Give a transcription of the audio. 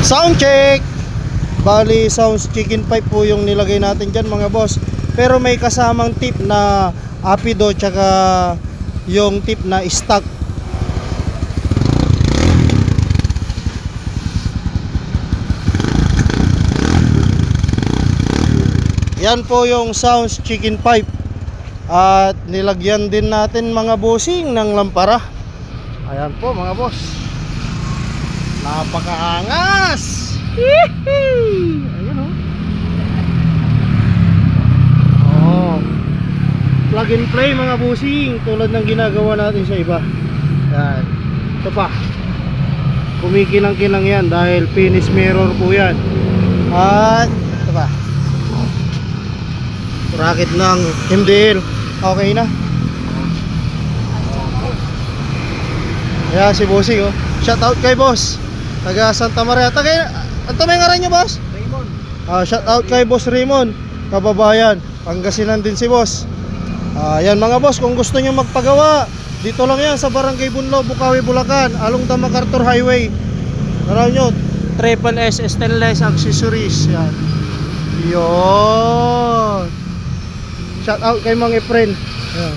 Sound check. Bali sounds chicken pipe po yung nilagay natin dyan mga boss. Pero may kasamang tip na apido tsaka yung tip na stock. Yan po yung sounds chicken pipe. At nilagyan din natin mga bossing ng lampara. Ayan po mga boss. Napakaangas. Ayun oh. Oh. Plug and play mga bossing, tulad ng ginagawa natin sa iba. Yan. Ito pa. Kumikinang-kinang yan dahil finish mirror po yan. At ito pa. Racket ng MDL. Okay na. Ayan si bossing oh. Shout out kay boss. Taga Santa Maria. Ano may ngaran nyo boss? Raymond. Shout out kay boss Raymond. Kababayan. Pangasinan din si boss. Yan mga boss, kung gusto nyo magpagawa, dito lang yan sa Barangay Bunlo, Bukawi, Bulacan, along the MacArthur Highway. Alam nyo, Triple S Stainless Accessories. Yan. Yun. Shout out kay mga friend. Yan.